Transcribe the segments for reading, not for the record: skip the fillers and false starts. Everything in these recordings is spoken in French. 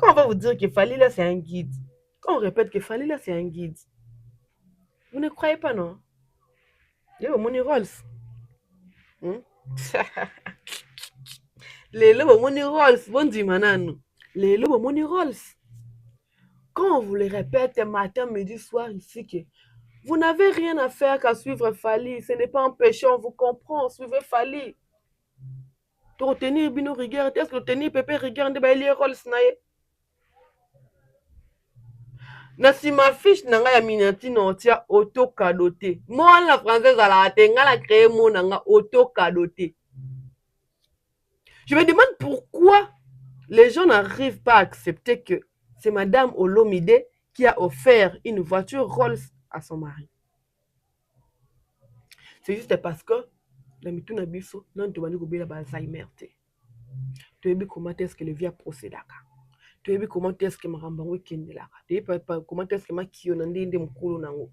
Quand on va vous dire que Falila c'est un guide, quand on répète que Falila c'est un guide, vous ne croyez pas, non? Yo, Money Rolls. Hmm? Les lobes Money Rolls, bon du manano. Les lobes Money Rolls. Quand on vous le répète matin, midi, soir ici, que vous n'avez rien à faire qu'à suivre Fali, ce n'est pas un péché, on vous comprend, suivez Fali. To retenir bino rigueur, est-ce que retenir pépé rigueur de bailler Rolls nae? Na si ma fiche nanga ya miniature na otia auto cadoté. Moi la française à la tenga la créé mon nanga auto cadoté. Je me demande pourquoi les gens n'arrivent pas à accepter que c'est Madame Olomide qui a offert une voiture Rolls à son mari. C'est juste parce que la mituna biso non to bani ko bela ba Alzheimer te. Tu sais comment est-ce que le vie a procédé. Tu sais comment est-ce que marambango kendelaka. Tu sais comment est-ce que ma kiona ndende mukulu nango.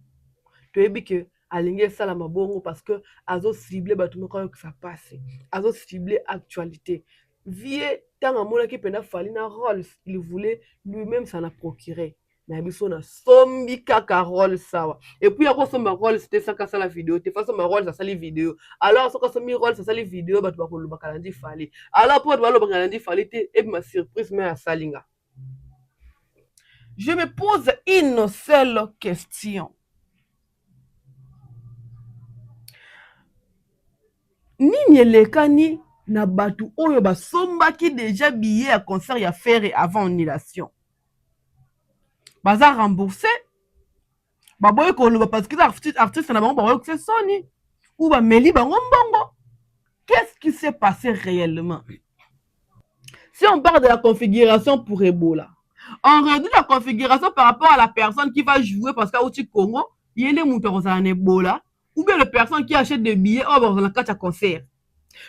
Tu sais que alinge sala mabongo parce que azo ciblé bato moko que ça passe. Azo ciblé actualité. Vie tant amona ki penda fali na Rolls, il voulait lui-même s'en a procuré. Mais biso na sombi kaka Rolls sawa. Et puis ako somba Rolls c'était ça ka la vidéo, te façon ma Rolls ça sali vidéo. Alors so ka sombi Rolls ça sali vidéo bato bakolo bakalandi fali. Alors pour bato bakalandi fali te et ma surprise mais à salinga. Je me pose une seule question. Nini elekani na batu oyo basombaki déjà billet à concert ya faire avant annulation. Baza remboursé. Baboye koloba parce que artiste na bango baboye que soni ou ba meli bango mbongo. Qu'est-ce qui s'est passé réellement? Si on parle de la configuration pour Ebola, on réduit la configuration par rapport à la personne qui va jouer parce qu'à Outi Congo, il y a des moutons en Ebola, ou bien les personnes qui achètent des billets dans le cas de concert.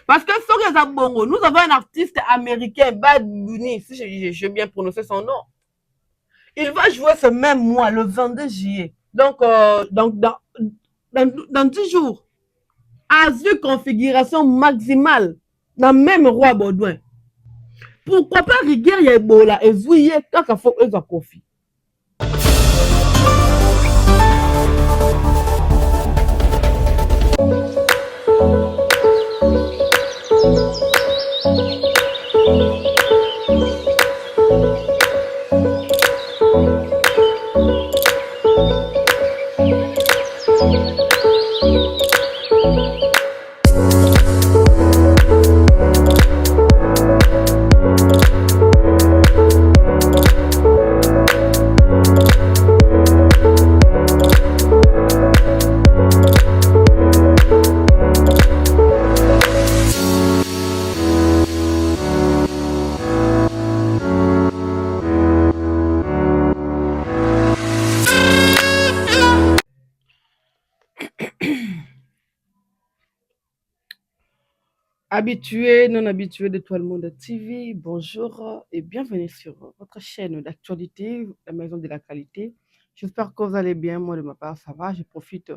Parce que Bongo, nous avons un artiste américain, Bad Bunny, si j'ai bien prononcé son nom. Il va jouer ce même mois, le 22 juillet. Donc, dans 10 jours, à une configuration maximale, dans le même roi Baudouin. Pourquoi pas rigueur ya Ebola et vous y êtes quand il faut que confie. Habitués, non habitués de Tout le Monde TV, bonjour et bienvenue sur votre chaîne d'actualité, la maison de la qualité. J'espère que vous allez bien, moi de ma part ça va. Je profite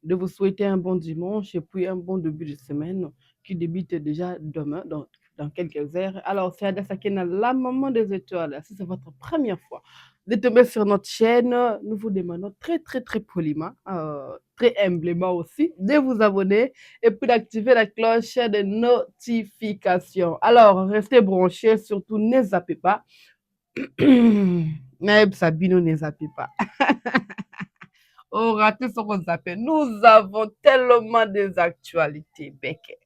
de vous souhaiter un bon dimanche et puis un bon début de semaine qui débute déjà demain, dans quelques heures. Alors, c'est Adassa Kena, la maman des étoiles. Si c'est votre première fois de tomber sur notre chaîne, nous vous demandons très, très, très poliment, très humblement aussi, de vous abonner et puis d'activer la cloche de notification. Alors, restez branchés, surtout ne zappez pas. Naïb Sabino, ne zappez pas. Oh, raté ce qu'on s'appelle. Nous avons tellement des actualités, Becké.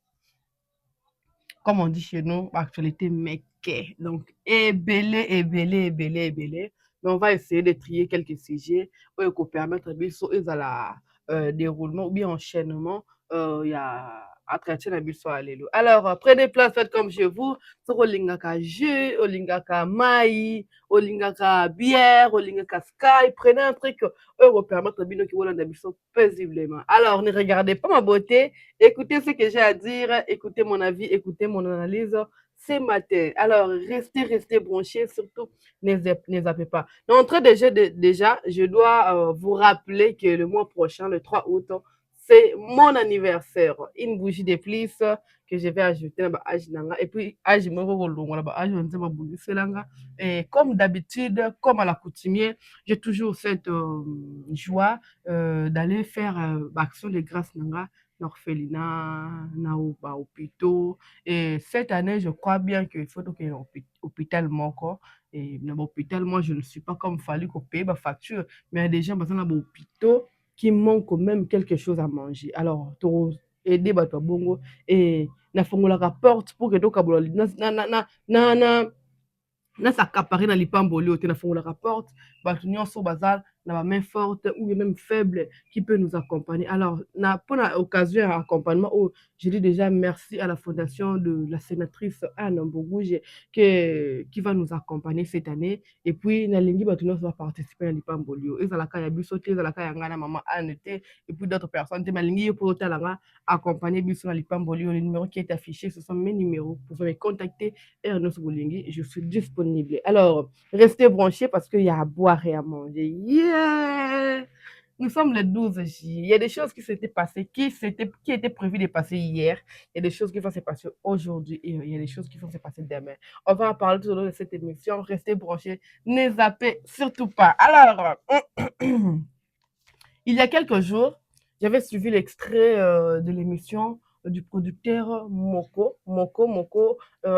Comme on dit chez nous, actualité Meké. Donc, ébélé. Mais on va essayer de trier quelques sujets pour permettre à la déroulement ou bien enchaînement. Il y a à traiter la biso à l'élo. Alors, prenez place, faites comme chez vous. Sur Olingaka jus, Olingaka maï, Olingaka bière, Olingaka sky. Prenez un truc pour permettre bino qui voit la biso paisiblement. Alors, ne regardez pas ma beauté. Écoutez ce que j'ai à dire, écoutez mon avis, écoutez mon analyse ce matin. Alors, restez branchés, surtout ne zappez pas. D'entrée déjà, je dois vous rappeler que le mois prochain, le 3 août, c'est mon anniversaire. Une bougie de plus que je vais ajouter dans âge nanga et puis âge moko kolongo na âge on nzema bungiselanga et comme d'habitude comme à l'accoutumée j'ai toujours cette joie d'aller faire action de grâce nanga na orphelinat na ba hôpitaux et cette année je crois bien qu'il faut que hôpital moko et dans l'hôpital moi je ne suis pas comme fallu qu'on paye ma facture mais il y a des gens dans les hôpitaux qui manquent même quelque chose à manger alors aider bato ya bongo e nafungolaka porte pour que tokabola nasacapare na lipamboli oyo te nafungolaka porte bato nyonso baza na bamain forte ou même faible qui peut nous accompagner alors mpona occasion ya accompagnement oyo je dis déjà merci à la fondation de la sénatrice Anne Mbogouge qui va nous accompagner cette année et puis nalingi bato nyonso baparticiper na lipamboli oyo ezalaka ya biso te ezalaka ya ngai na mama Anne te et puis d'autres personnes te nalingi ye mpo otalanga accompagner biso na lipamboli oyo le numéro qui est affiché ce sont mes numéros vous pouvez me contacter et Ernest Bolingi je suis disponible. Alors, restez branchés parce qu'il y a à boire et à manger. Yeah! Nous sommes le 12 juillet. Il y a des choses qui s'étaient passées, qui étaient prévues de passer hier. Il y a des choses qui vont se passer aujourd'hui et il y a des choses qui vont se passer demain. On va en parler tout au long de cette émission. Restez branchés. Ne zappez surtout pas. Alors, il y a quelques jours, j'avais suivi l'extrait de l'émission du producteur Moko,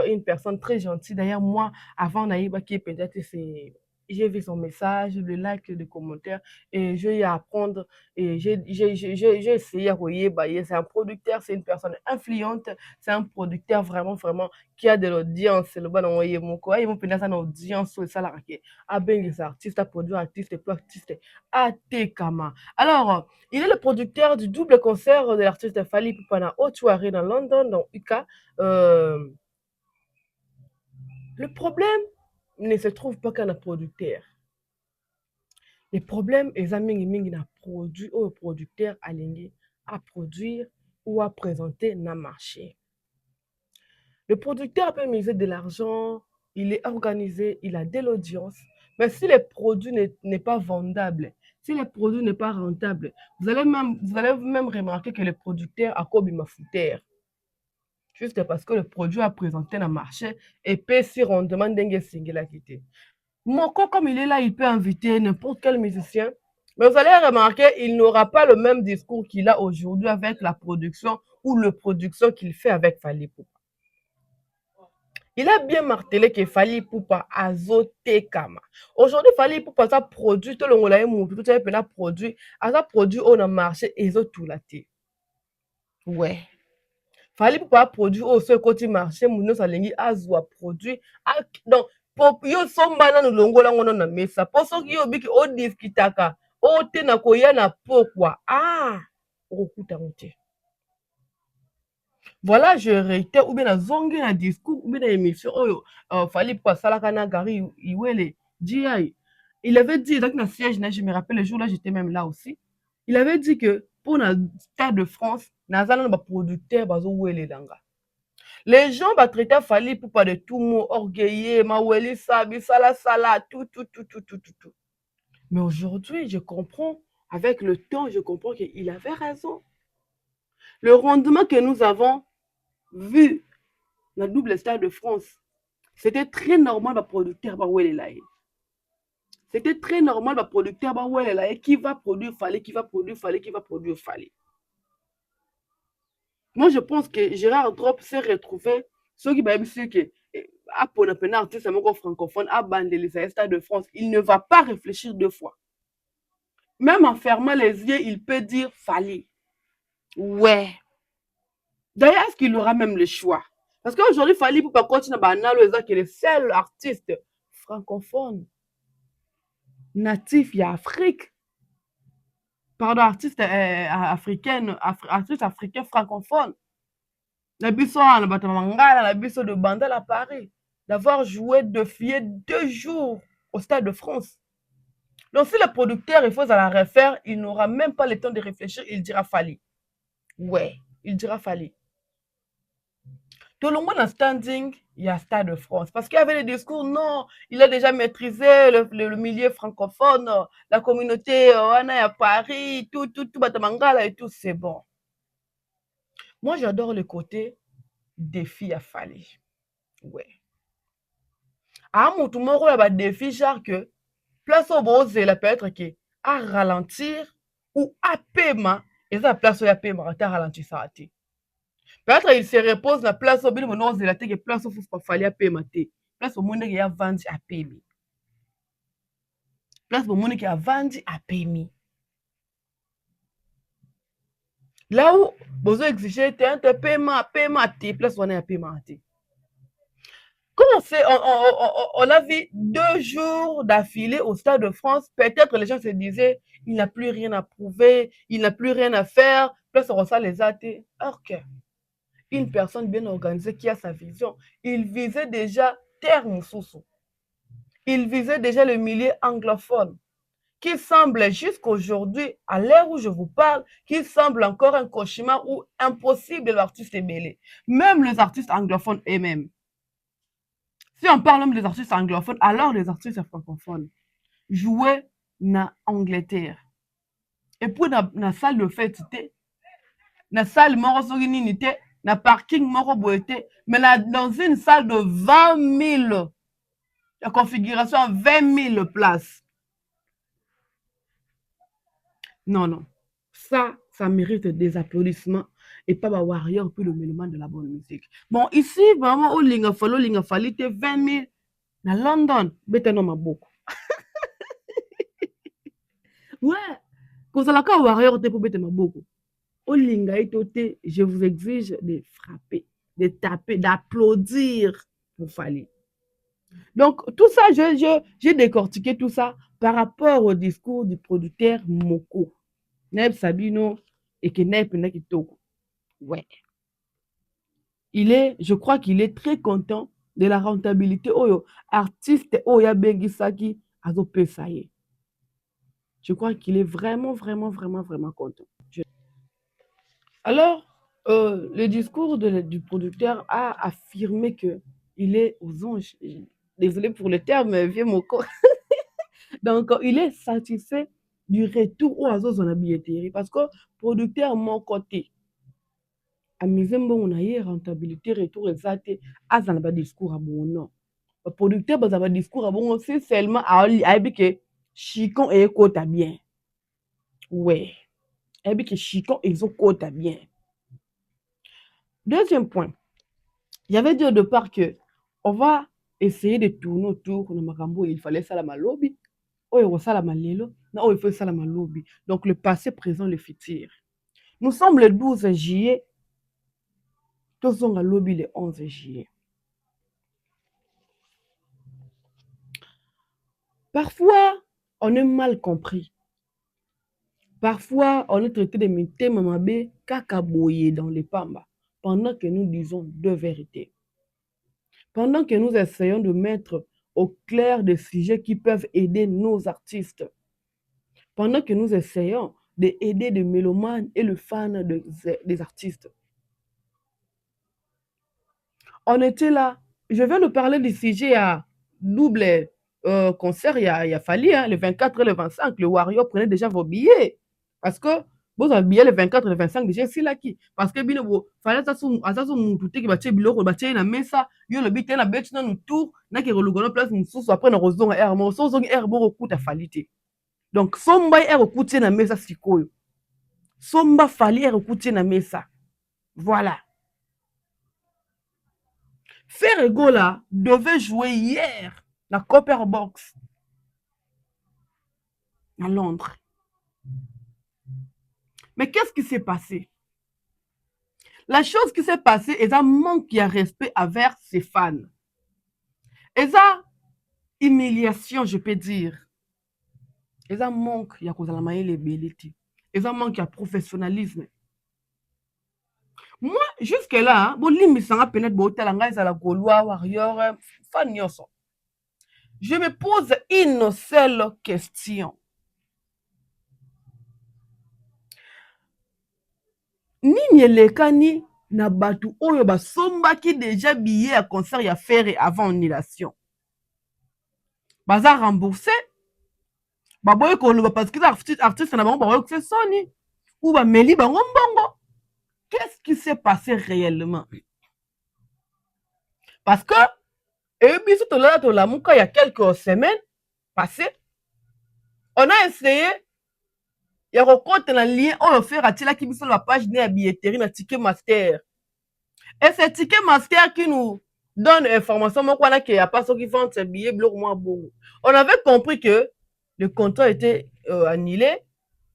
une personne très gentille. D'ailleurs, moi, avant Naïba qui est peut-être c'est j'ai vu son message, le like, le commentaire, et je vais apprendre, et j'ai essayé à voyer, c'est un producteur, c'est une personne influente, c'est un producteur vraiment, vraiment, qui a de l'audience, le bon envoyé Moko, ils vont pénétrer une audience sur ça, là, à bien les artistes, à produire artistes, et plus artistes, à Tekama. Alors, il est le producteur du double concert de l'artiste Fally Ipupa na Haute Arena dans London, dans UK. Le problème ne se trouve pas qu'un producteur. Le problème est que produit ou producteur aligné à produire ou à présenter dans le marché. Le producteur peut miser de l'argent, il est organisé, il a de l'audience, mais si le produit n'est pas vendable, si le produit n'est pas rentable, vous allez même remarquer que le producteur a comme ma fouteur. Juste parce que le produit a présenté dans le marché et peut si rendement dengue single quitté. Moko, comme il est là, il peut inviter n'importe quel musicien. Mais vous allez remarquer, il n'aura pas le même discours qu'il a aujourd'hui avec la production ou le production qu'il fait avec Fally Ipupa. Il a bien martelé que Fally Ipupa azotekama. Aujourd'hui, Fally Ipupa a produit, tout le monde a moutou, tout le monde a produit on a marché et tout la té. Ouais. Fally Ipupa produit au seul côté marché, mounou salengi azwa produit. Donc, yo sombana no longo la ngona na mesa. Poso ki yo biki o discutaka. O te na koya na pokwa. Ah, okuta ngote. Voilà, je réitère, ou bien la zongue, un discours, ou bien l'émission, oh, fallait pas ça, la Gary, Iwele, GI. Il avait dit, dans le siège, je me rappelle, le jour-là, j'étais même là aussi. Il avait dit que pour le Stade de France, Nazana va producteur, bazo Wele Langa. Les gens va traiter Fally pour pas de tout mot, orgueillé, Maweli Sabi, Sala, tout. Mais aujourd'hui, je comprends, avec le temps, je comprends qu'il avait raison. Le rendement que nous avons vu le double Stade de France, c'était très normal pour le producteur Bawele. C'était très normal pour le producteur Bawele qui va produire Fally, qui va produire Fally. Moi, je pense que Gérard Drop s'est retrouvé, ceux qui m'ont dit que pour un artiste francophone, à Bandeli, Stade de France, il ne va pas réfléchir deux fois. Même en fermant les yeux, il peut dire Fally. Ouais. D'ailleurs, est-ce qu'il aura même le choix? Parce qu'aujourd'hui, Fally Ipupa continuer à dire qu'il est le seul artiste francophone natif d'Afrique. Pardon, artiste artiste africain francophone. La biso na bato mangala, la biso de Bandal à Paris, d'avoir joué de fier 2 jours au Stade de France. Donc si le producteur il faut à la refaire, il n'aura même pas le temps de réfléchir, il dira Fally. Ouais, il dira Fally. Tout le monde en standing, il y a Stade de France. Parce qu'il y avait des discours, non, il a déjà maîtrisé le milieu francophone, la communauté à Paris, tout, Batamangala et tout, c'est bon. Moi, j'adore le côté défi ya fali. Ouais. À mon tout moko ya ba défi genre que place au bozela peut-être que à ralentir ou à paiement et ça place au ya paiement à ralentir ça te. Peut-être il se repose na place au bino mono zela te que place au faut pas fali à paiement te. Place au monde que ya vendre à paiement. Place au monde qui a vendu à paiement. Là où vous exigez un paiement, paiement à tes places, on est à paiement à tes. Comment c'est, on a vu 2 jours d'affilée au Stade de France, peut-être les gens se disaient, il n'a plus rien à prouver, il n'a plus rien à faire, place on reçoit les athées. Alors que une personne bien organisée qui a sa vision, il visait déjà terre Moussoussou. Il visait déjà le milieu anglophone, qui semble jusqu'aujourd'hui, à l'heure où je vous parle, qui semble encore un cauchemar ou impossible de l'artiste mêlé. Même les artistes anglophones eux-mêmes. Si on parle même des artistes anglophones, alors les artistes francophones jouaient na Angleterre. Et puis na salle de fête, na salle moro soki nini te, na parking moro boye te, mais dans une salle de 20 000, la configuration 20 000 places. Non, non. Ça mérite des applaudissements et pas ma warrior puis le mélomane de la bonne musique. Bon, ici, vraiment, au Lingafali, t'es 20 000. Na London, bêtement ma beaucoup. Ouais. Quand ça la warrior, t'es pour bêtement beaucoup. Au Lingaïtoté, je vous exige de frapper, de taper, d'applaudir pour Fali. Donc, tout ça, j'ai décortiqué tout ça par rapport au discours du producteur Moko. Neb Sabino et que Neb Nakitoko. Ouais. Je crois qu'il est très content de la rentabilité oyo artiste oya bengisaki azopesa ye. Je crois qu'il est vraiment, vraiment, vraiment, vraiment content. Alors, le discours du producteur a affirmé que il est aux anges. Désolé pour le terme, vieux Moko. Donc, il est satisfait du retour aux Azos en billetterie parce que producteur mon côté. Amize mbongo na ye rentabilité retour eza te aza na badiscours ya bongo non baproducteur baza badiscours ya bongo si seulement ayebi ke chicon ekota bien ouais ayebi ke chicon ezokota bien. Deuxième point, j'avais dit au départ que on va essayer de tourner autour na makambo il fallait salama lobi oyo kosalama lelo na oyo il faut salama lobi, donc le passé, présent, le futur. Nous sommes le 12 juillet. Tozonga lobby le 11 juillet. Parfois, on est mal compris. Parfois, on est traité de mitema mabe kakaboye dans les pamba, pendant que nous disons deux vérités. Pendant que nous essayons de mettre au clair des sujets qui peuvent aider nos artistes. Pendant que nous essayons d'aider les mélomanes et les fans des artistes. On était là. Je viens de parler du sujet à double concert, il y a fallu, hein, le 24 et le 25, le Wario prenait déjà vos billets. Parce que vous avez billets le 24 et le 25 déjà c'est là qui. Parce que bien vous fallait ça sous tout qui va tirer biloko va tirer na mesa, yo le bité na bet na tour, na ki relugono place mususu après na rozonga air mo so zonga air bo kuta falite. Donc somba air kutie na mesa sikoyo. Somba fali air kutie na mesa. Voilà. Ferregola devait jouer hier la Copper Box à Londres. Mais qu'est-ce qui s'est passé? La chose qui s'est passée est un manque de respect envers ses fans. Et ça, humiliation, je peux dire. Et ça manque de ability. Et ça manque de professionnalisme. Moi, jusque-là, je me pose une seule question. Nini elekani na batu oyo basombaki déjà billet à concert ya faire avant annulation. Baza remboursé. Baboye koloba parce que artiste na bango baboye que soni ou ba meli bango mbongo. Qu'est-ce qui s'est passé réellement? Parce que, et puis, surtout là, il y a quelques semaines passées, on a essayé, il y a un lien, on a fait rater sur la page de la billetterie, na ticket master. Et c'est ticket master qui nous donne information, qu'il n'y a pas ceux qui vendent ces billets bloc moins bon. On avait compris que le contrat était annulé,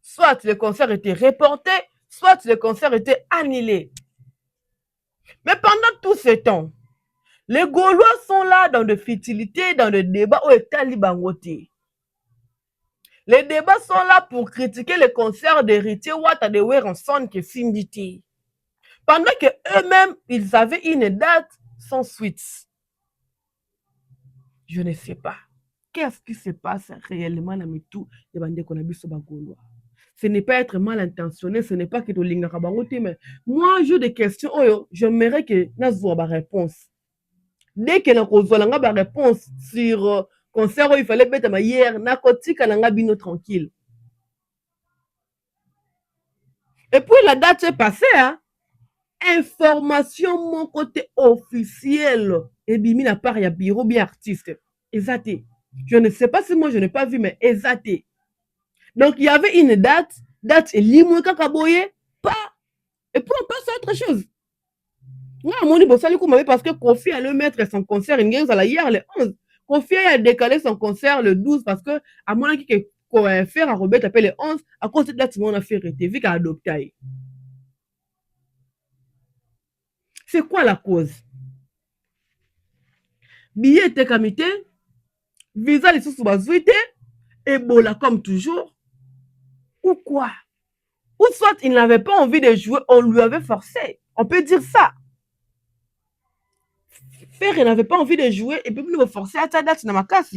soit le concert était reporté, soit le concert était annulé. Mais pendant tout ce temps, les Gaulois sont là dans des futilités, dans des débats où est Talibangoté. Les débats sont là pour critiquer les concerts d'héritiers Ouattara de Weranson qui Finditi. Pendant que eux-mêmes, ils avaient une date sans suite. Je ne sais pas. Qu'est-ce qui se passe réellement dans le tout de bande qu'on a vu sur Gaulois? Ce n'est pas être mal intentionné, ce n'est pas que tu linga kabangote, mais moi, j'ai des questions. Oh, j'aimerais que nous ayons une réponse. Dès que nous avons une réponse sur concert, il fallait mettre ma hier, na kotika na bino tranquille. Et puis la date est passée, hein? Information mon côté officiel. Et bimi na part ya bureau bien artiste. Exacté. Je ne sais pas si moi je n'ai pas vu, mais exacté. Donc il y avait une date et limoué kakaboye, pas. Et puis on passe à autre chose. Parce que Kofi allait mettre son concert hier le 11. Kofi a décalé son concert le 12 parce que, à mon avis, que faire à Robert appelle le 11, à cause de la date, on a fait arrêter, vu qu'à adopter. C'est quoi la cause? Billet était comité, visa les sous bazuité, Ebola comme toujours. Ou quoi? Ou soit il n'avait pas envie de jouer, on lui avait forcé. On peut dire ça. Faire, il n'avait pas envie de jouer et puis nous forcer à ta date dans ma casse.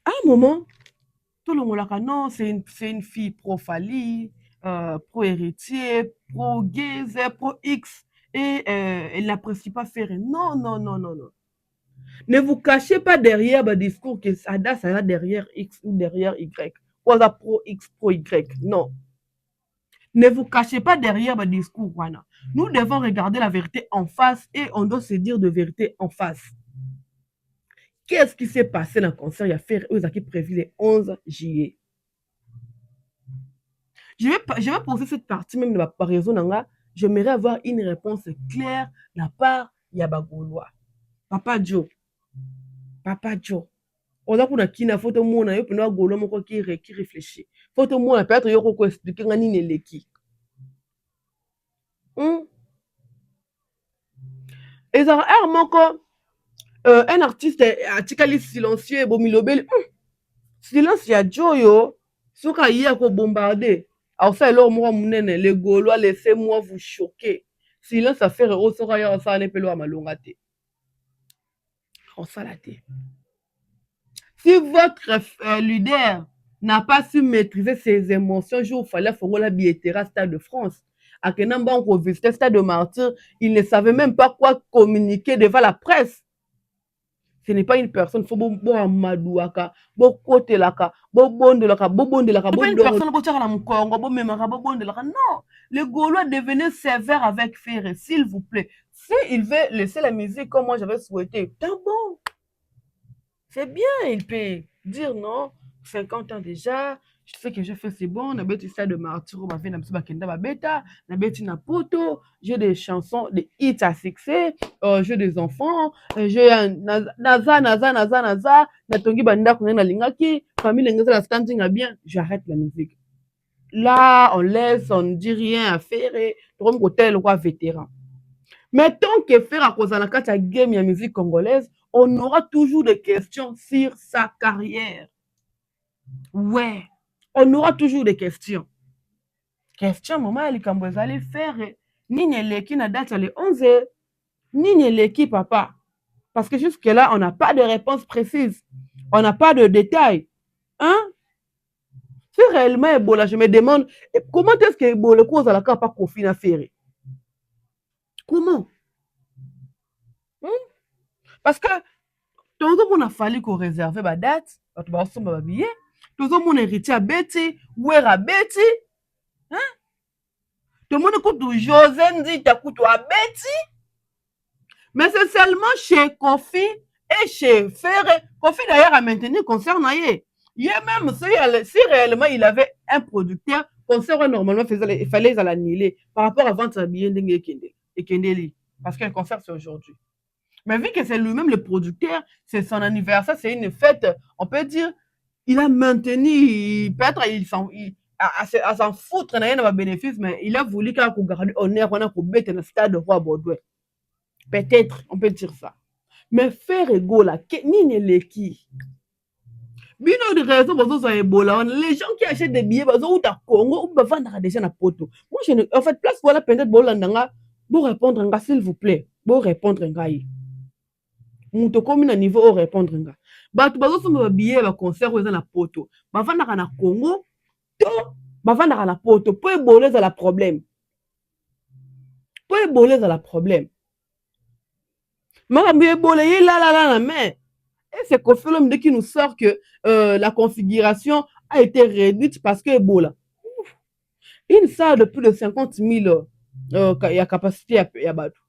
À un moment, tout le monde a dit non, c'est une fille pro-Fali, pro-héritier, pro-gaze, pro-X, et elle n'apprécie pas faire. Non, non, non, non, non. Ne vous cachez pas derrière le discours que Sada, ça va derrière X ou derrière Y. Ou ça pro-X, pro-Y. Non. Ne vous cachez pas derrière le discours. Voilà. Nous devons regarder la vérité en face et on doit se dire de vérité en face. Qu'est-ce qui s'est passé dans le concert? Il y a fait eux qui prévu le 11 juillet. Je vais poser cette partie même de ma raison. J'aimerais avoir une réponse claire de la part de Yabagolois. Papa Joe. Papa Joe. On a pour qui na photo mon na yo pena golo moko qui réfléchit. Photo mon na peut-être yo ko expliquer ngani ne leki. Et ça a moko un artiste atikali silencieux bomilobeli. Silence ya Joe yo. Soka hier ko bombarder. Alors ça alors moi munene les Gaulois laissez-moi vous choquer. Silence à faire au sera ya ça ne pelo amalonga te. On ça la te. Si votre leader n'a pas su maîtriser ses émotions, il fallait faire la billetterie Stade de France. À Kenamba, on visitait Stade de Martyr, il ne savait même pas quoi communiquer devant la presse. Ce n'est pas une personne, il faut bon madouaka, bon côté laka, bon bon de laka, bon bon de laka, bon une personne bon tchara la mkongo, bon memara, bon de laka. Non, les Gaulois devenaient sévères avec Ferré, s'il vous plaît. Si il veut laisser la musique comme moi j'avais souhaité, c'est bon. C'est bien, il peut dire non, 50 ans déjà, je sais que j'ai fait c'est bon, na beti ça de Martyro, ma vie na msiba kenda ba beta, na beti na poto, j'ai des chansons, des hits à succès, j'ai des enfants, j'ai naza, na tongi banda kuna na lingaki, famille ngeza la standing a bien, j'arrête la musique. Là, on laisse, on ne dit rien à faire, et comme côté le roi vétéran. Mais tant que faire à cause de la game et la musique congolaise, on aura toujours des questions sur sa carrière. Ouais, on aura toujours des questions. Question, maman, elle est allée faire ni l'équipe na date le 11 ni l'équipe papa. Parce que jusque-là, on n'a pas de réponse précise. On n'a pas de détails. Hein? Si réellement Ebola, je me demande, comment est-ce que Ebola cause à la carte pas confiner à faire? Comment? Parce que tout le monde a fallu qu'on réserve la date, tout le monde a billet, tout le monde a héritier à Betty, ouer à Betty, hein? Tout le monde a coûté José dit à coûté à Betty. Mais c'est seulement chez Kofi et chez Ferre. Kofi d'ailleurs a maintenu le concert naïe. Il y a même si réellement il avait un producteur, concert normalement il fallait l'annuler par rapport à vendre sa billet et Kendeli. Parce que le concert c'est aujourd'hui. Mais vu que c'est lui-même le producteur, c'est son anniversaire, c'est une fête, on peut dire, il a maintenu, peut-être à s'en foutre, il a un bénéfice, mais il a voulu qu'on garde honneur, on a pour mettre dans le stade de Roi Baudouin. Peut-être, on peut dire ça. Mais faire ego là, nini leki. Bino de raison pour ça Ebola. Les gens qui achètent des billets, parce que Congo, ou vendre déjà na poto. Moi, en fait, place voilà peut-être Bolandanga, pour répondre, s'il vous plaît, pour répondre, mutu okomi na niveau oyo répondre nga bato bazosomba babillet ya baconcert oyo eza na poto bavandaka na congo to bavandaka na poto mpo ebolo ezala problème mpo ebolo ezala problème makambo ebolo yelalala na mai et c'est Kofi Olomide qui nous sort que la configuration a été réduite parce que ebola une salle de plus de 50 000 ya capacité ya bato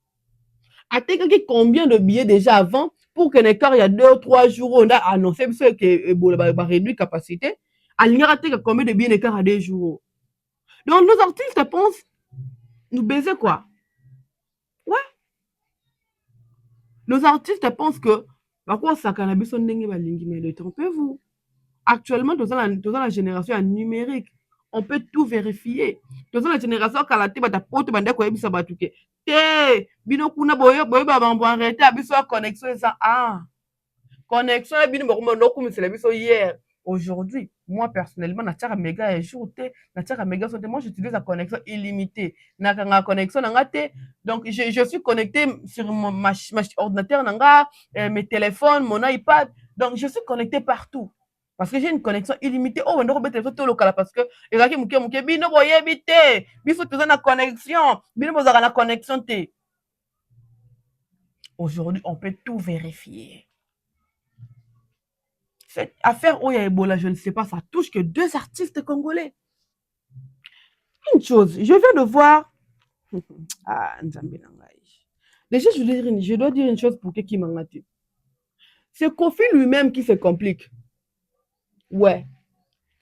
atekaki combien de billets déjà avant pour que l'écart il y a 2 ou 3 jours on a annoncé que Ebola va réduire capacité alingaka teka combien de billets l'écart à 2 jours donc nos artistes pensent nous baiser quoi ouais nos artistes pensent que bakosaka na biso ndenge balingi mais détrompez-vous actuellement dans la génération numérique on peut tout vérifier dans la génération kala te bata poto bande koyebisa bato ke te bino kuna boyeba mambo arrêté ya biso ya connexion eza connexion ya bino bokumisela biso hier aujourd'hui moi personnellement natiaka méga ya jour te natiaka méga so te moi j'utilise la connexion illimitée nakanga connexion nanga te donc je suis connecté sur ma ordinateur nanga mes téléphones mon iPad donc je suis connecté partout parce que j'ai une connexion illimitée oh ndoko bete to lokala parce que ezaki muke bino boyebi te biso toza na connexion bino bozaka na connexion te aujourd'hui on peut tout vérifier. Cette affaire Oya Ebola, je ne sais pas, ça touche que 2 artistes congolais. Une chose, je viens de voir. Ah, Nzambe Nangai. Déjà, je dois dire une chose pour qui m'engage. C'est Kofi lui-même qui se complique. Ouais.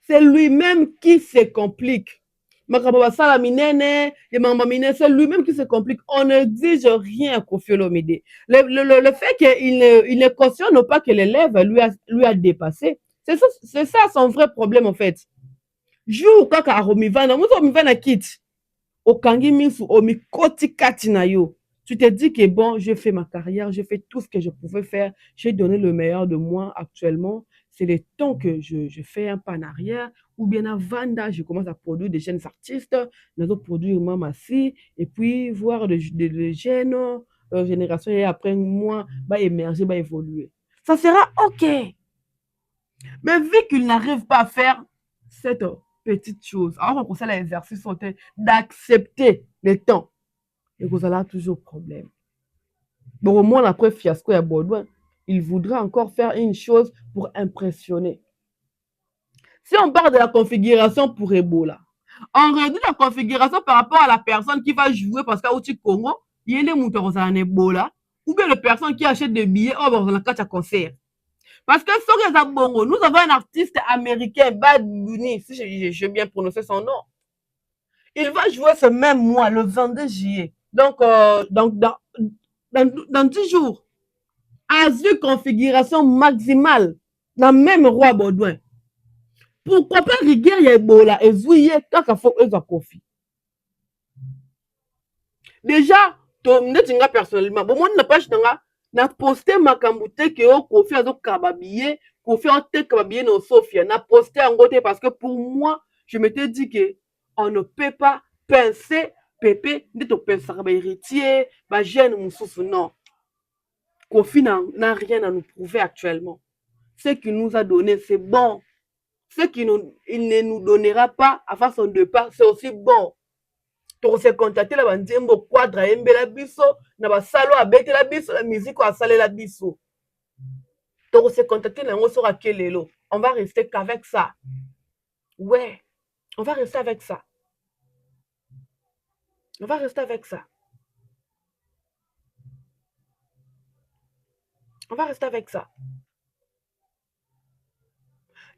C'est lui-même qui se complique. C'est lui-même qui se complique. On n'exige rien à Kofi Olomide. Le fait qu'il ne cautionne pas que l'élève lui a dépassé, c'est ça son vrai problème en fait. Jour kaka aromivana, muso omivana kit. Okangi misu omikoti kati na yo. Tu te dis que bon, j'ai fait ma carrière, j'ai fait tout ce que je pouvais faire, j'ai donné le meilleur de moi actuellement. C'est le temps que je fais un pas en arrière, ou bien à Vanda, je commence à produire des jeunes artistes, nous allons produire Mamassi, et puis voir des jeunes générations, et après moi, va émerger, va évoluer. Ça sera OK. Mais vu qu'il n'arrive pas à faire cette petite chose, alors qu'on sait l'exercice d'accepter le temps, et vous allez toujours problème. Bon, au moins, après fiasco à Baudouin, il voudra encore faire une chose pour impressionner. Si on parle de la configuration pour Ebola, on réduit la configuration par rapport à la personne qui va jouer parce qu'au Congo, il y a des moutons en Ebola, ou bien les personnes qui achètent des billets dans la carte à concert. Parce que Bongo, nous avons un artiste américain, Bad Bunny, si j'ai bien prononcé son nom. Il va jouer ce même mois, le 22 juillet. Donc dans 10 jours, à une configuration maximale, dans le même roi Baudouin. Pourquoi pas rigueur ya Ebola et Zouye, tant qu'il faut eux Kofi. Déjà, je personnellement, bon, moi, n'a pas na posté makambo te ke o Kofi azo kababiye, Kofi a te kababiye no Sofia, na posté en côté parce que pour moi, je m'étais dit que on ne peut pas penser Pépé, ne te penser ba héritier, ba jeune moussouf, non. Kofi n'a rien à nous prouver actuellement. Ce qu'il nous a donné, c'est bon. Ce qu'il ne nous donnera pas à son départ, c'est aussi bon. tokose contacter la banzembo quadra yembela biso na basalo abetela biso la musique asalela biso tokose contacter nango soka kelelo on va rester qu'avec ça ouais on va rester avec ça on va rester avec ça On va rester avec ça.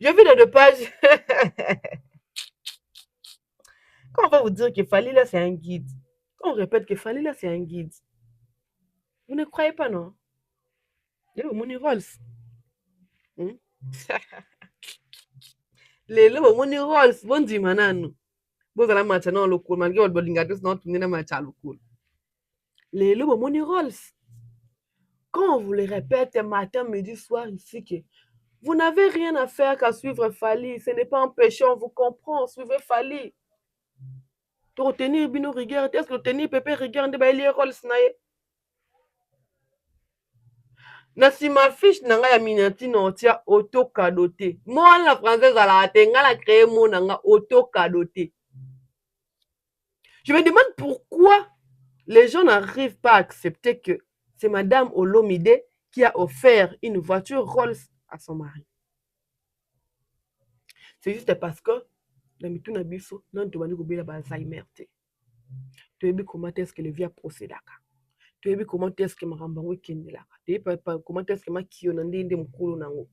J'ai vu les deux pages. Quand on va vous dire que Fally là c'est un guide, quand on répète que Fally là c'est un guide, vous ne croyez pas, non? Il y a Money Rolls. Hmm? Les lots Money Rolls, bon dit manano. Vous allez matcher non local, malgré votre bolingatus non tourner na match local. Les lots Money Rolls. Quand on vous les répète matin, midi, soir ici que vous n'avez rien à faire qu'à suivre Fally, ce n'est pas un péché, on vous comprend, suivez Fally. To retenir bino rigueur, est-ce que retenir pépé rigueur de bailler Rolls na ye? Na nsima fiche na ngai ya miniatine otia auto cadeau te. Moi la française ala te nga la créé mot na nga auto cadeau te. Je me demande pourquoi les gens n'arrivent pas à accepter que c'est Madame Olomide qui a offert une voiture Rolls à son mari. C'est juste parce que na mituna biso non to bandi kobela ba Alzheimer te. Toyebi comment est-ce que le vie a procédaka. Toyebi comment est-ce que makambo yango ekendelaka. Toyebi comment est-ce que makio na nde mokolo nango.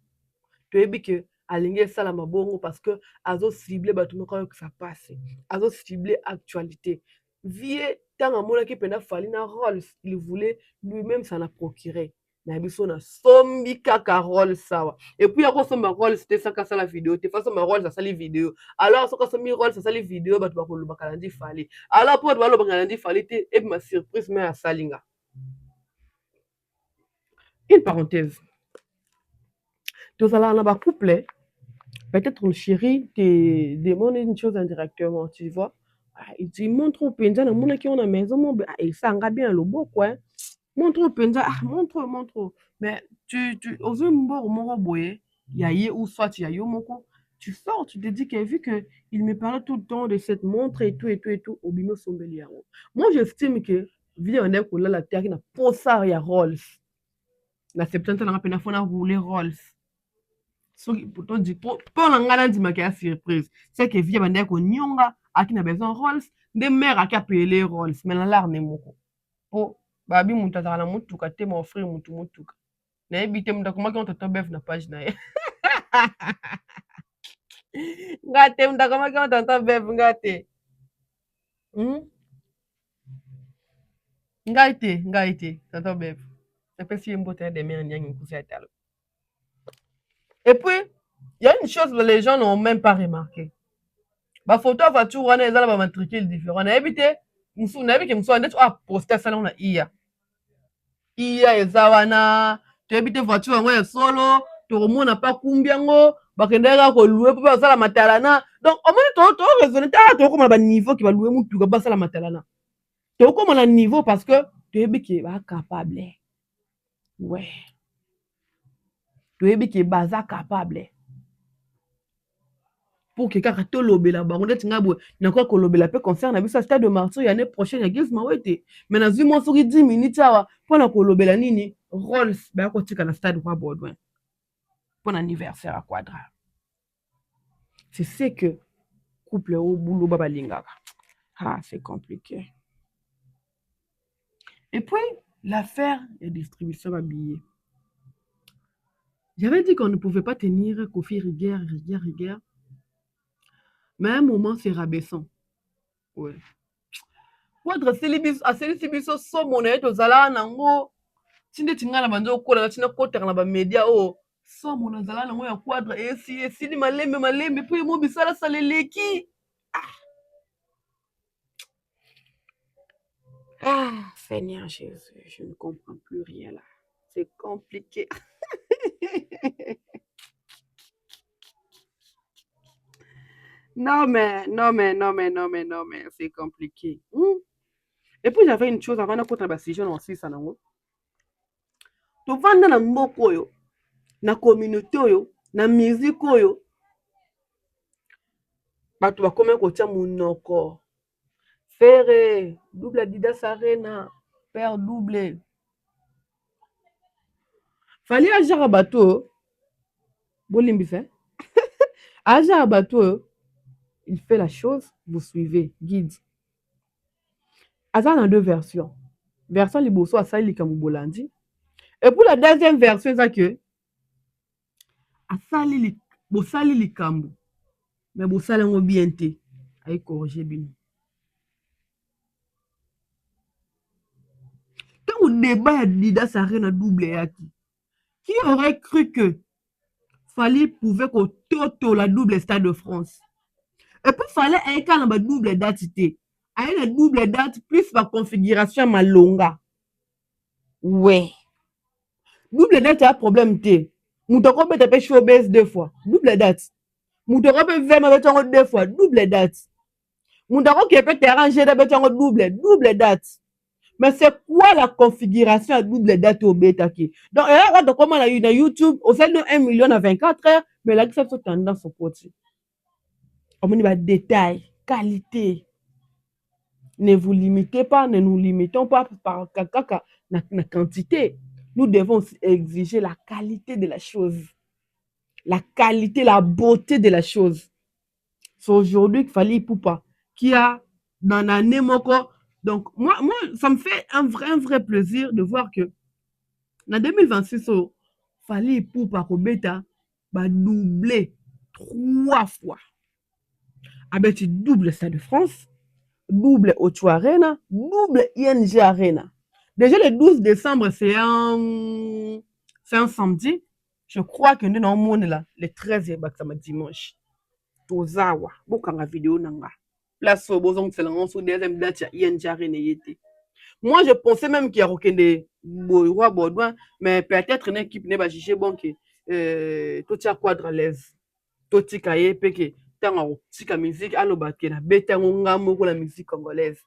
Toyebi que alingi esala mabongo parce que azo ciblé bato moko oyo que ça passe. Azo ciblé actualité. Vie tant amonaki pena Fally na Rolls, il voulait lui-même s'en procurer. Na biso na sombi kaka Rolls sawa. Et puis ako somba Rolls te saka sala vidéo, te façon ma Rolls asali vidéo. Alors soko sombi Rolls asali vidéo bato bakoloba kalandi Fally. Alors pour bato baloba kalandi Fally te et ma surprise mais asalinga. Une parenthèse. Tous allons là bas couple. Peut-être le chéri te demande une chose indirectement, tu vois. Il dit, montre au penja, na mona qui on a maison, il s'en bien le beau, quoi. Montre au penja, montre. Mais tu, oses m'boire mon boye, yaye ou soit tu yaye moko, tu sors, tu te dis que vu que il me parlait tout le temps de cette montre et tout, au bino sombeli. Moi, j'estime que, vie en est là, la terre, qui n'a pas ça, il y a Rolls. La septante, on a peine à faire rouler Rolls. Soki pourtant dit mpo na ngai nandimaka ya surprise c'est que vie bandeki konyonga aki na besoin Rolls nde mare aki apele Rolls me na larne moko mpo babi moto azala na motuka te maofrire motu motuka nayebi te moto akomaki on tonton bef na page na ye nga te moto akomaki on tonton bef nga te ngai te tonton bef napesi ye mbote ya demere niangi nkusi ya talo. Et puis il y a une chose que les gens n'ont même pas remarqué. Ba photo ya voiture wana eza na ba matricule différent nayebi te nayebi ke mosu ndeti aposte asala na iya eza wana toyebi te voiture yango ya solo tokomona pa kumbi yango bakendaki kaka kolue mpo basala matalana donc omoni toraisonne te tokokoma na baniveau ke balue motuka basala matalana tokokoma na niveau parce que toyebi ke bacapable ouais toyebi ke baza capable pour que kaka tolobela bango ndeti ngai boye nakoki kolobela mpe concert na biso ya stade de martyr ya année prochaine ya Gilles Mawete mais nazwi mwa soki 10 minutes awa mpona kolobela nini Rolls baya kotika na stade Roi Baudouin mpona anniversaire ya Quadra. C'est ce que couple au boulot babalingaka. C'est compliqué. Et puis l'affaire de distribution de billets. J'avais dit qu'on ne pouvait pas tenir Kofi rigueur. Mais à un moment, c'est rabaissant. Ouais. Pour adresser les bis, à celui qui so monnaie, aux ala nango, tinde tinga na banzo kola, tina kota na ba media o, so mona zala nango ya Quadra, si ni malembe, puis mo bisala saleleki. Seigneur Jésus, je ne comprends plus rien là. C'est compliqué. Non mais, c'est compliqué. Et puis j'avais une chose avant de contre la situation aussi ça nango. To vanda na mboko oyo, na communauté oyo, na musique oyo. Bato bakome kotia munoko. Ferre, double Adidas Arena, père double. Fallait agir à bateau. Bolimbise. Agir à bateau. Il fait la chose, vous suivez, guide. Aza dans deux versions. Version liboso asali likamu bolandi. Et pour la deuxième version, c'est que bosali likambo mais bosala yango bien te aye corriger bino. Ntango débat ya Didas Arena double eyaki, qui aurait cru que Fally pouvait kototola double Stade de France? Et puis Fally ayeka na badouble date te, aye na double date plus baconfiguration ya malonga. Ouais, double date ya problème te, moto akobeta mpe showbase 2 fois double date, moto akope vema abeti yango 2 fois double date, moto akoki mpe terrain jede abeti yango double date. Mais c'est quoi la configuration à double date au bêta qui? Donc, quand on commence à YouTube, on sait 1 million à 24 heures, mais là, ça fait tendance au côté. On dit détail, qualité. Ne vous limitez pas, ne nous limitons pas par la quantité. Nous devons aussi exiger la qualité de la chose. La qualité, la beauté de la chose. C'est aujourd'hui qu'il fallait Poupa, qui a dans l'année moko. Donc, moi, ça me fait un vrai plaisir de voir que en 2026, il fallait Poupa Kobeta doubler 3 fois. Avec double Stade de France, double Ocho Arena, double ING Arena. Déjà le 12 décembre, c'est un samedi. Je crois que nous avons là, le 13e, c'est dimanche. Tozawa, beaucoup de vidéos nanga. Place au besoin de la deuxième date, il y a ING Arena. Moi, je pensais même qu'il y a aucun des Roi Baudouin, mais peut-être une équipe n'est pas jugée bon que tout tient quadre à l'aise. Tout tient cahier, que tant tika musique, allo baké na beta ngonga moko la musique congolaise.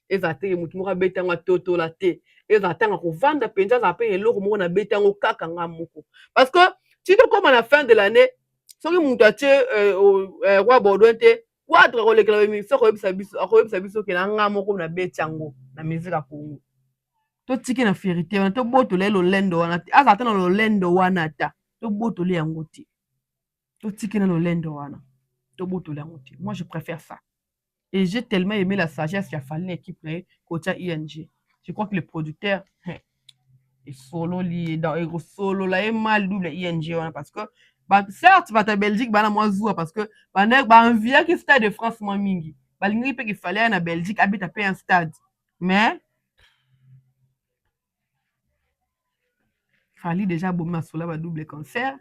Ezate mutumura beta ngo toto la te. Ezate ngo vanda penza za pe eloko moko na beta ngo kaka nga moko. Parce que si tu comme à la fin de l'année, soki mutu atie Roi Baudouin te quadre kolekela émission koyebisa biso ke na nga moko na beti yango na musique ya Congo. Totiki na fierté wana tobotola lolendo wana te aza ata na lolendo wana ta tobotola yango te totiki na lolendo wana tobotola yango te. Moi je préfère ça et j'ai tellement aimé la sagesse qu'il a fallu l'équipe côté ING. Je crois que le producteur est solo li dans solo là est mal double ING wana parce que certes bata Belgique bana moi zoua parce que bana envia que Stade de France moi mingi balingi pe qu'il fallait na Belgique habite à un stade mais Fally déjà abomi masolo ya double concert,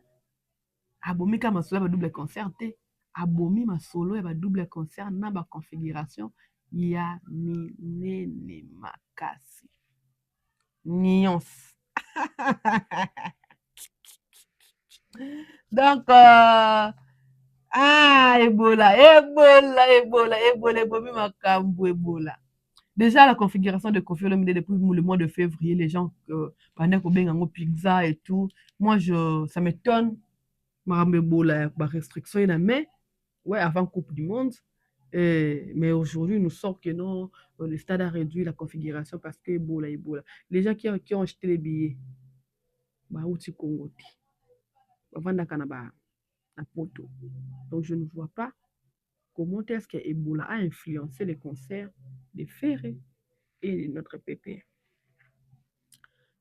abomi ka masolo ya double concert te, abomi masolo ya double concert na configuration ya minene makasi. Nuance. Donc Ebola, ebomi makambo Ebola. Déjà, la configuration de Koffi Olomide depuis le mois de février, les gens pendant qu'on baigne en pizza et tout, moi, ça m'étonne. La restriction, mais ouais, avant Coupe du Monde. Mais aujourd'hui, nous sort que non, le stade a réduit la configuration parce que Ebola. Les gens qui ont acheté les billets, outi Congo, na poto. Donc, je ne vois pas comment est-ce que Ebola a influencé les concerts de Ferré et notre PP.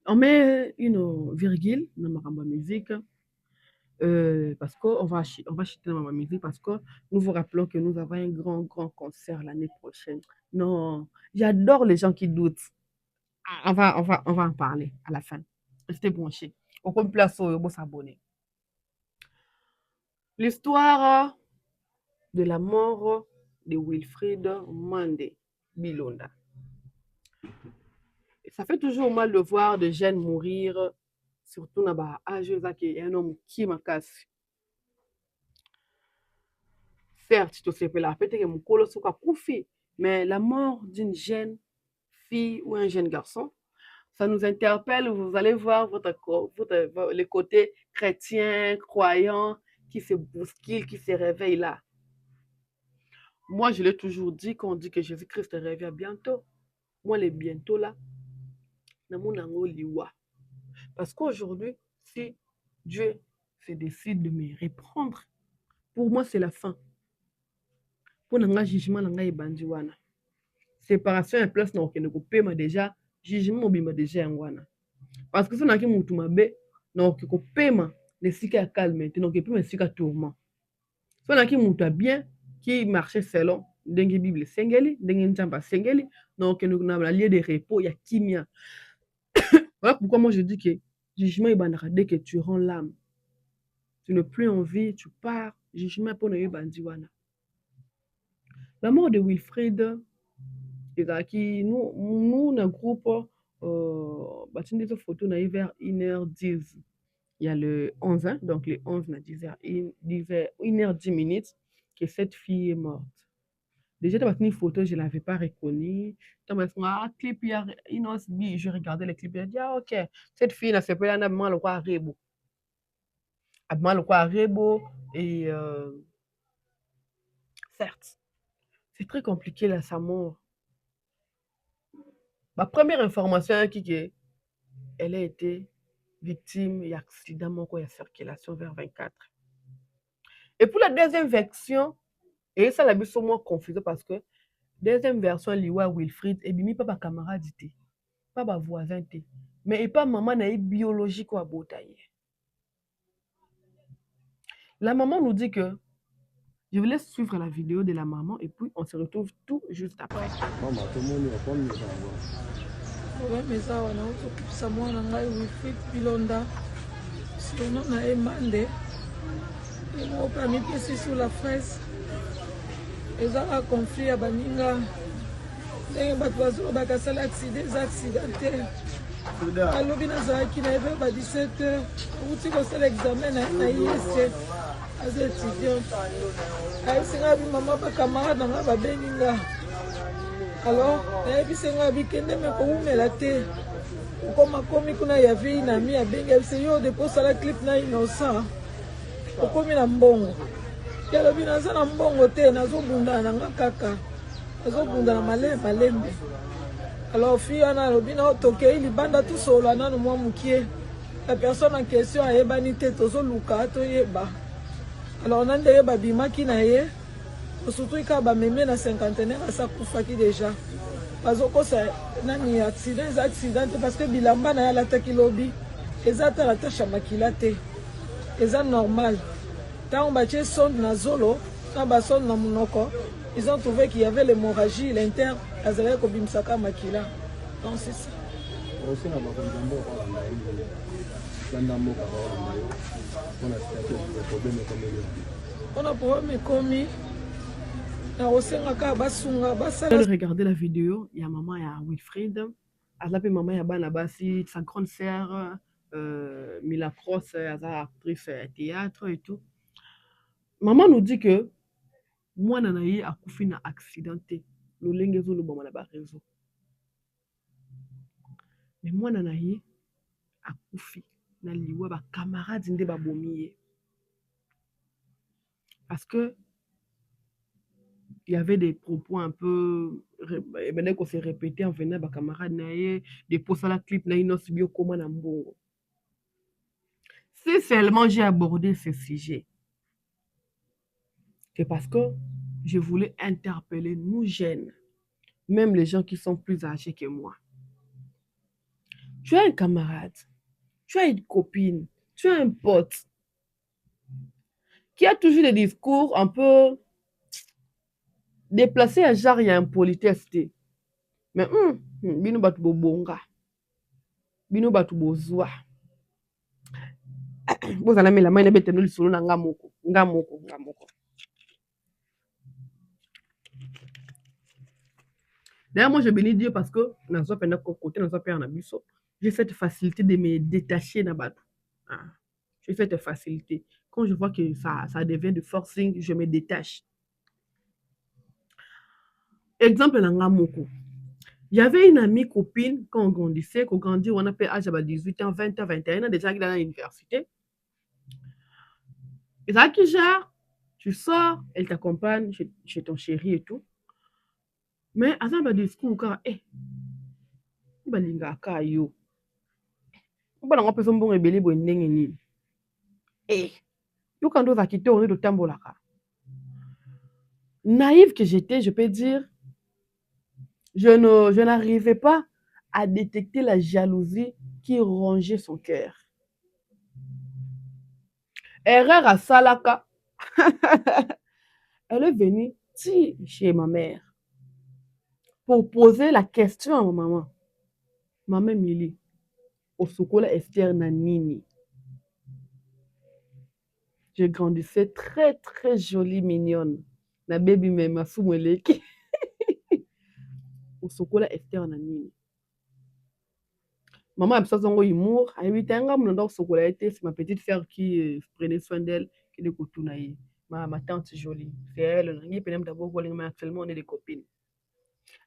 On met une virgule dans ma musique parce qu'on va chuter dans ma musique parce que nous vous rappelons que nous avons un grand concert l'année prochaine. Non, j'adore les gens qui doutent. On va en parler à la fin. Restez branchés. On compte place au s'abonner. L'histoire de la mort de Wilfried Mandé Bilonda. Ça fait toujours mal de voir des jeunes mourir, surtout dans l'âge où un homme qui m'a cassé. Certes, tu sais pas peut-être que mon colosse soit couffé, mais la mort d'une jeune fille ou un jeune garçon, ça nous interpelle. Vous allez voir le côté chrétien, croyant, qui se bouscule, qui se réveille là. Moi, je l'ai toujours dit, qu'on dit que Jésus-Christ revient bientôt. Moi, le bientôt là, parce qu'aujourd'hui, si Dieu se décide de me reprendre, pour moi, c'est la fin. Pour un jugement, séparation et place, non, déjà, jugement, déjà, parce que so naki mutu mabe nakoki kopema na esika ya calme te nakoki kopema esika tourment so naki mutu ya bien qui marchait selon ndenge bible esengeli ndenge nzambe asengeli nakokende na lieu de repos ya kimia. Voilà pourquoi moi je dis que jugement ebandaka dès que tu rends l'âme, tu n'as plus envie, tu pars, jugement pour ne bandi wana. La mort de Wilfred ezalaki nous na groupe batindi des photos na vers 1h10. Il y a le 11, hein, donc le 11 na 1h10 que cette fille est morte. Déjà, dans une photo, je ne l'avais pas reconnue. Dans un clip, il y a une autre, je regardais le clip, je dis, ah, ok, cette fille-là, c'est pas un mal au Rebo. Mal au Rebo, et certes, c'est très compliqué là, sa mort. Ma première information, qui est, elle a été victime d'accident, il y a circulation vers 24. Et pour la deuxième version, et ça l'a mis sur moi confusé parce que deuxième version, Liwa Wilfried, et bimi pas ma camarade, pas ma voisin, mais et pas maman naïe biologique ou à botaille. La maman nous dit que je vous laisse suivre la vidéo de la maman et puis on se retrouve tout juste après. Maman, tout le monde est comme ça. Ouais, mais ça, on a aussi ça, moi, on a Wilfried Bilonda. Si on a Emande, et moi, parmi pieds sur la fraise, et ça a conflit à Baninga. Et bah, tu vas bakasa l'accident, accidenté. Alors, bien, ça qui n'a pas 17h. Où tu vas l'examen à ISC. As étudiant. Ah, c'est nga bi maman pas camarade nga ba beninga. Alors, et puis c'est nga bi kende me ko umela te. Ukoma komi kuna ya vi na mi abenga c'est yo de posa la clip na innocent. Ukomi na mbongo. Kelo bi na sana mbongo te na zo bunda na nga kaka. Na zo bunda na malembe. Alors, fille ana lobi na otoke ili banda tout solo na no mwa mukie. La personne en question a ebani te tozo luka to yeba. Alors, on a des babima qui n'aient surtout quand on a na cinquantenaire, ça coufaki déjà. Parce que ça nani accident parce que bilamba na la taki lobby, ezata la tâche makilate. Eza normal. Tant on bâtit son na zolo, na bason na munoko, ils ont trouvé qu'il y avait l'hémorragie l'interne, azare ko bimsaka makila. Donc c'est ça. Aussi na bakonjambo kwa on a problème commis. Regardez la vidéo, il y a maman, il y a Wilfried, elle a maman, il y a Banabasi, sa grande sœur, Mila Cross, elle est actrice théâtre et tout. Maman nous dit que moi, nanaï a koufi na accidenté, le lengezo le bon na réseau. Mais moi, nanaï a koufi na liwa ba camarade nde ba bomiye. Parce que il y avait des propos un peu maintenant qu'on s'est répété en venant à camarade naïe des posts à la clip naïe non subio comment na mbongo. Si seulement j'ai abordé ce sujet, c'est parce que je voulais interpeller nous jeunes, même les gens qui sont plus âgés que moi. Tu as un camarade, tu as une copine, tu as un pote qui a toujours des discours un peu déplacés à genre il y a impolitesse. Mais bino batu bobonga, bino batu bozwa. Vous allez me la main et bête nous solo na ngamoko. D'ailleurs, moi je bénis Dieu parce que dans ce pendant côté dans ce père na biso, j'ai cette facilité de me détacher na batu. J'ai cette facilité. Quand je vois que ça devient de forcing, je me détache. Exemple na ngamoko. Il y avait une amie copine quand on grandissait, qu'on grandit, on appelle âge à 18 ans, 20 ans, 21 ans, déjà qu'il est dans l'université. Et ça qui genre, tu sors, elle t'accompagne chez ton chéri et tout. Mais à ça, discours, car, balinga ka yo. On va faire son bon rebelle, bon n'engeni. Yo quand on a quitté, on est de tambolaka. Naïve que j'étais, je peux dire, je n'arrivais pas a détecté la jalousie qui rongeait son cœur. Erreur à Salaka. Elle est venue chez ma mère pour poser la question à ma maman. Maman Mili, Osokola Esther Nanini. Je grandissais très très jolie, mignonne. Na baby mema soumweleki. Osokola Esther Nanini. Maman a besoin d'un humour. À 8 ans, c'est ma petite sœur qui prenait soin d'elle, qui est de ma tante jolie. C'est elle, actuellement on est des copines.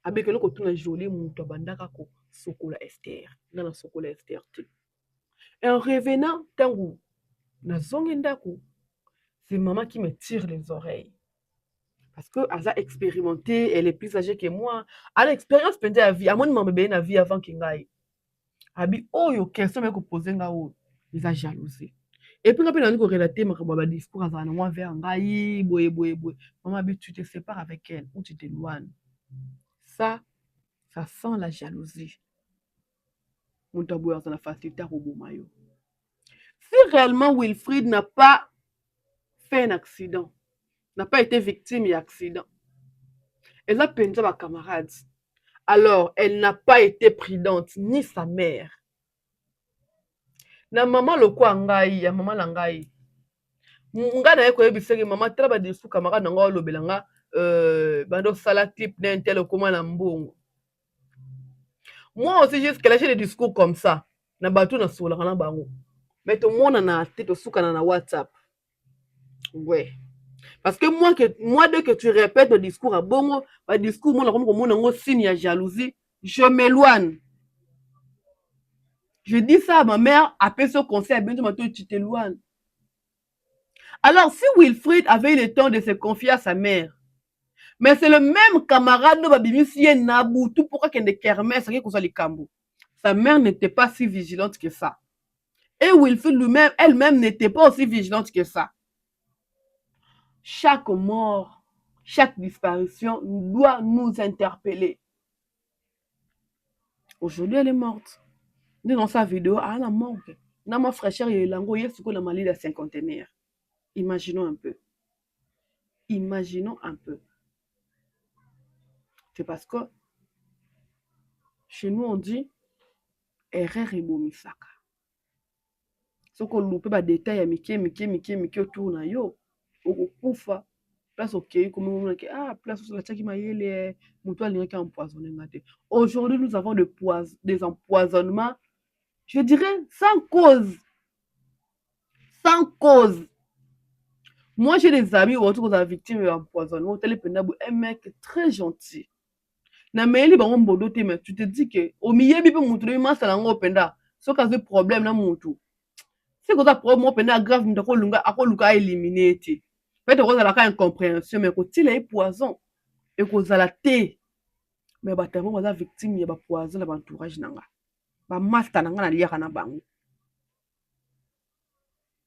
Avec le kotuna jolie, mon tabandaka ko sokola Esther. Dans la sokola Esther. Et en revenant, tango, na zongendako, c'est maman qui me tire les oreilles. Parce qu'elle a expérimenté, elle est plus âgée que moi. Elle a l'expérience peut-être à vie. À moi, je bébé na vie avant qu'il aille. Abi, oh, yo, question me poser nga o. Ils ont jalousie. Et puis, quand on a relaté ma discours à moi vers ngai, boye. Maman, abi, tu te sépares avec elle ou tu t'éloignes. Ça sent la jalousie. Mon tabou est dans la facilité à Robomayo. Si réellement Wilfried n'a pas fait un accident, n'a pas été victime d'accident, elle a pensé à ma camarade. Alors, elle n'a pas été prudente, ni sa mère. Na maman le kwa ngai, ya maman la ngai. Nga na yeko yebiseki maman tala ba disu camarade na nga olobela nga bando sala clip d'un tel comment na mbongo. Moi aussi jusqu'à là j'ai des discours comme ça. Na batu na sola kana bango. Mais tout le monde na tête suka na WhatsApp. Ouais. Parce que moi dès que tu répètes le discours à bongo, le discours moi comme mon signe à jalousie, je m'éloigne. Je dis ça à ma mère, après ce conseil, tu t'éloignes. Alors, si Wilfried avait eu le temps de se confier à sa mère, mais c'est le même camarade de Babimisi Naboutou pourquoi qu'il ne kermesse rien que ça les Kambo. Sa mère n'était pas si vigilante que ça. Et Wilfried lui-même, elle-même n'était pas aussi vigilante que ça. Chaque mort, chaque disparition doit nous interpeller. Aujourd'hui, elle est morte. Dans sa vidéo, elle a mort. Dans ma fraîcheur, il y a l'ango, il y a ce qu'on a malé de 50. Imaginons un peu. Imaginons un peu. C'est parce que chez nous, on dit erreur et bomisaka. Ce qu'on loupe, bah, détail, miki, autour na yo. Okufa. Place ok, comme on dit, ah, place sur la tchaki maïle, moutoua l'ingé empoisonné. Aujourd'hui, nous avons des empoisonnements, je dirais, sans cause. Sans cause. Moi, j'ai des amis où on trouve la victime d'empoisonnement. Un mec très gentil. Na meli bango mbodo te, mais tu te dis que au milieu bipe mutu no masala ngo penda so kaze problème na mutu c'est que ça problème mo penda grave ndako lunga akoluka éliminer te peut-être que ça la incompréhension mais ko tila e poison et ko zala te mais ba tamo ba victime ya ba poison na entourage nanga ba master nanga na liaka na bango.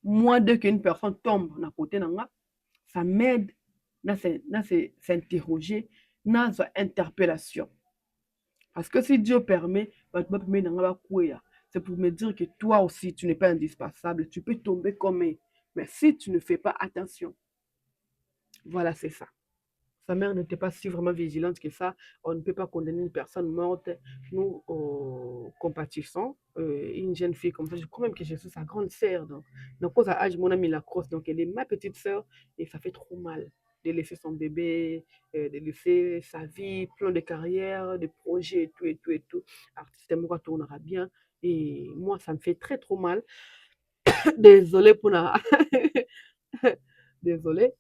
Moi dès qu'une personne tombe na côté nanga ça m'aide na s'interroger na interpellation. Parce que si Dieu permet, c'est pour me dire que toi aussi, tu n'es pas indispensable. Tu peux tomber comme un. Mais si tu ne fais pas attention, voilà, c'est ça. Sa mère n'était pas si vraiment vigilante que ça. On ne peut pas condamner une personne morte. Nous compatissons une jeune fille comme ça. Je crois même que je suis sa grande sœur. Donc, à âge, mon ami la crosse. Donc, elle est ma petite sœur et ça fait trop mal de laisser son bébé, de laisser sa vie, plein de carrière, de projets et tout. Artiste, moi, tournera bien. Et moi, ça me fait très trop mal. Désolée pour la... Désolée.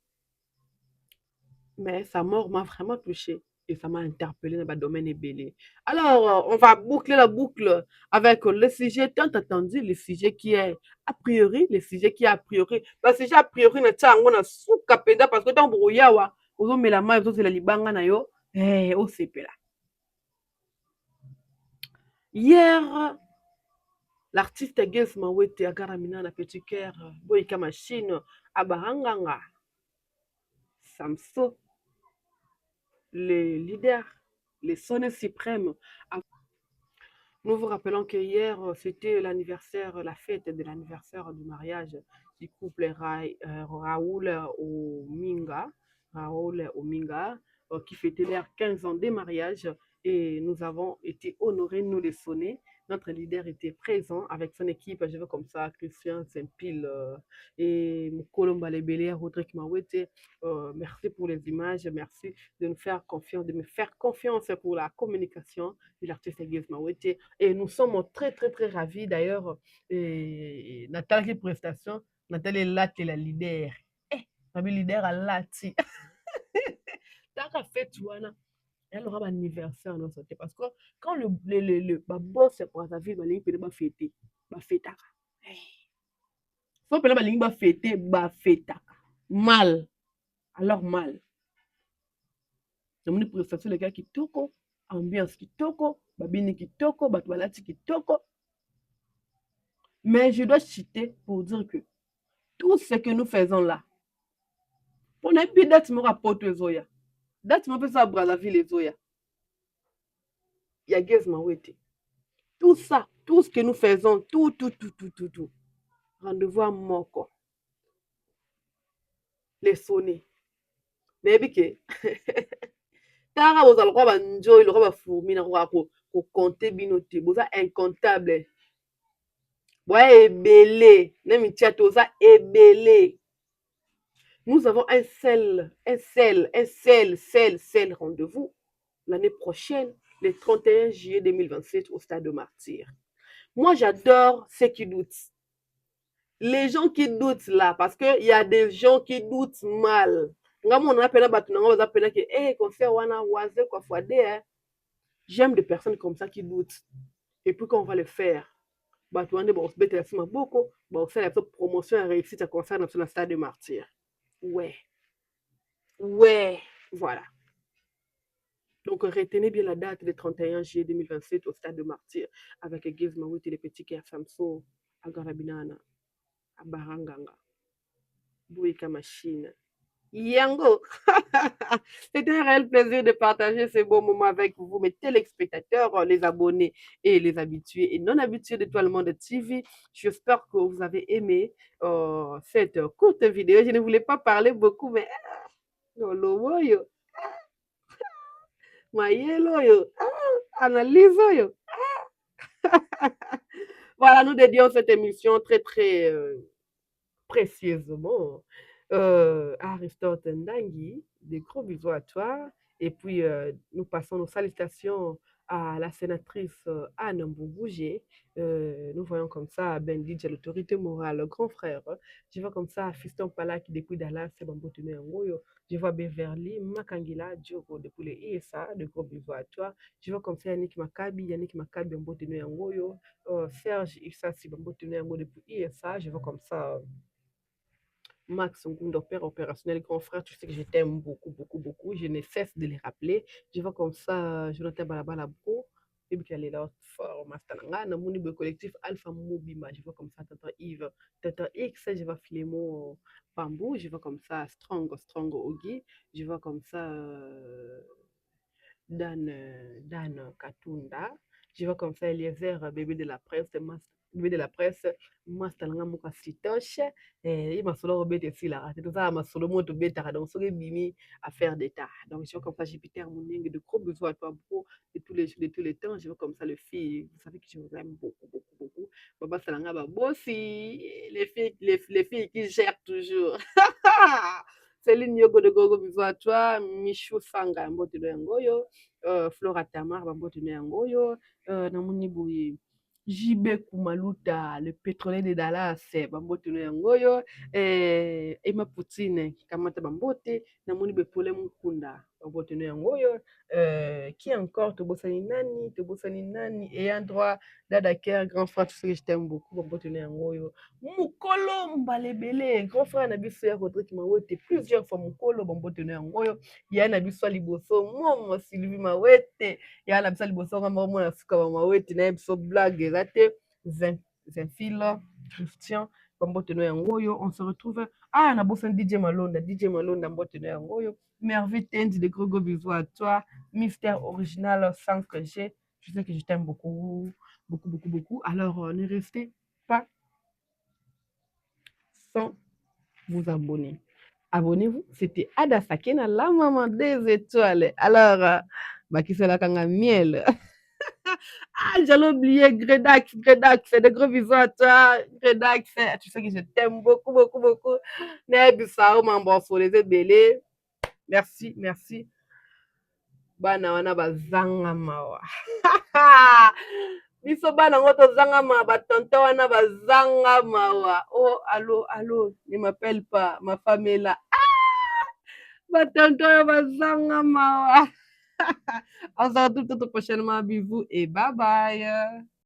Mais sa mort m'a vraiment touchée et ça m'a interpellée dans le domaine ébélé. Alors, on va boucler la boucle avec le sujet tant attendu, le sujet qui est a priori, le sujet qui est a priori. Parce que a priori, on a sous-capéda parce que dans brouillard, on a mis la main, on a la libanga na yo, on s'est là. Hier, l'artiste Guess Mawete a garamina na petit cœur, boyka machine, abaranganga, Samso. Les leaders, les sonnets suprêmes. Nous vous rappelons que hier, c'était l'anniversaire, la fête de l'anniversaire du mariage du couple Raoul Ominga, Raoul Ominga, qui fêtait leurs 15 ans de mariage. Et nous avons été honorés, nous les sonner. Notre leader était présent avec son équipe, je veux comme ça, Christian Saint-Pile et Mokolo Mbalebele, Rodrigue Mawete. Merci pour les images, merci de nous faire confiance, de me faire confiance pour la communication de l'artiste Guise Mawete. Et nous sommes très, très, très ravis. D'ailleurs, Nathalie qui prestation, Nathalie Latte, la leader. Ma leader à Lati. Tant qu'à fait, tu vois, elle aura un anniversaire dans santé. Parce que quand le boss pour sa vie, il peut pas fêter. Il fêter. Faut pas il va fêter, fêter. Mal. Alors mal. Namoni prestation les gars kitoko, ambiance kitoko, babini kitoko, batwalati kitoko. Mais je dois citer pour dire que tout ce que nous faisons là, on a pu date me rapporte aux Zoya. Date me fait ça à Brazzaville les Zoya. Il y a Guez Mawete. Tout ça, tout ce que nous faisons, tout. Rendez-vous à Moko. Les sonner. Mais bien Tara vous allez pas enjoy, le roi fourmi na roi ko compter binoté, boza incontable. Ouais, ebélé. Nemi tiato za ebélé. Nous avons un seul rendez-vous l'année prochaine, le 31 juillet 2027 au Stade de Martyrs. Moi, j'adore ceux qui doutent. Les gens qui doutent là, parce qu'il y a des gens qui doutent mal. J'aime des personnes comme ça qui doutent. Et puis quand on va le faire, promotion et réussite à concert dans le Stade de Martyrs. Ouais, voilà. Donc, retenez bien la date du 31 juillet 2027 au Stade de Martyrs avec Guise Mawete, les petits qui à Samso, à Garabinana, à Baranganga, Bouika Machine. Yango! C'est un réel plaisir de partager ce beau moment avec vous, mes téléspectateurs, les abonnés et les habitués et non habitués de Toi le Monde TV. J'espère que vous avez aimé cette courte vidéo. Je ne voulais pas parler beaucoup, mais analyse. Voilà, nous dédions cette émission très, très précieusement à Aristote Ndangi. Des gros bisous à toi. Et puis, nous passons nos salutations à la sénatrice Anne Mboubougé. Nous voyons comme ça Ben Didja, l'autorité morale, le grand frère. Je vois comme ça Fiston Pala qui depuis Dallas, c'est Bambotune Ngoyo. Je vois Beverly, Makangila, Diogo depuis les ISA. De gros bisous à toi. Je vois comme ça Yannick Makabi, Bambotune Ngoyo. Serge Issassi, Bambotune Ngoyo depuis ISA. Je vois comme ça. Max Ngundo, père opérationnel, grand frère, tu sais que je t'aime beaucoup. Je ne cesse de les rappeler. Je vois comme ça, Jonathan Balabalabro, et puis elle est là fort, Mastananga, dans mon collectif Alpha Mobima. Je vois comme ça, Tata Yves, Tata X, je vois Philémon Bambou, je vois comme ça, Strong Ogi, je vois comme ça, Dan Katunda. Je vois comme ça Eliezer, bébé de la presse, bébé de la presse, Mastalanga Muka Sitoche, et il m'a solo rebête ici là. C'est tout ça, m'a solo moto bêta, donc ce bimi à faire d'état. Donc je vois comme ça, Jupiter Mouning, de gros besoins à toi, bro, de tous les jours, de tous les temps. Je vois comme ça, les filles, vous savez que je vous aime beaucoup. Baba Salanga, bah, bossi, les filles qui gèrent toujours. Céline Yogo de Gogo, bisous à toi, Michou Sanga, Mbote de Ngoyo. Flora Tamar bambotene yangoyo namoni boye JB Kumaluta le pétrolier de Dallas bambotene yangoyo Emma Poutine kamata bambote namoni Bepole Mukunda bambotene yangoyo qui encore tobosani nani et un droit d'Adaker grand frère tu sais que je t'aime beaucoup bambotene yangoyo Mukolo Mbalebele grand frère na biso ya Rodrigue Mawete plusieurs fois Mukolo bambotene yangoyo ya na biso liboso momo Sylvie Mawete ya na biso liboso ngamba mona suka ba Mawete na biso blague eza te Zinfila Christian bamboteno yango oyo on se retrouve na bosani DJ Malonda mboteno yango oyo Merveille Tendi de gros bisous à toi Mystère Original 5G je sais que je t'aime beaucoup beaucoup, beaucoup, beaucoup. Alors, ne restez pas sans vous abonner. Abonnez-vous. C'était Ada Sakena, la maman des étoiles. Alors, Bakisela Kanga Miel. Ah, j'allais oublier Gredax, Gredax. Des gros bisous à toi, Gredax. Tu sais que je t'aime beaucoup, beaucoup, beaucoup. Nebisao, Mambofo, les ébélés. Merci, merci. Bana wana bazanga mawa. Biso bana ngo tozanga mawa, batonton wana bazanga mawa. Oh, allô, allô, ne m'appelle pas, ma femme est là. Batonton oyo bazanga mawa. On se retrouve tout prochainement, bisous et bye bye.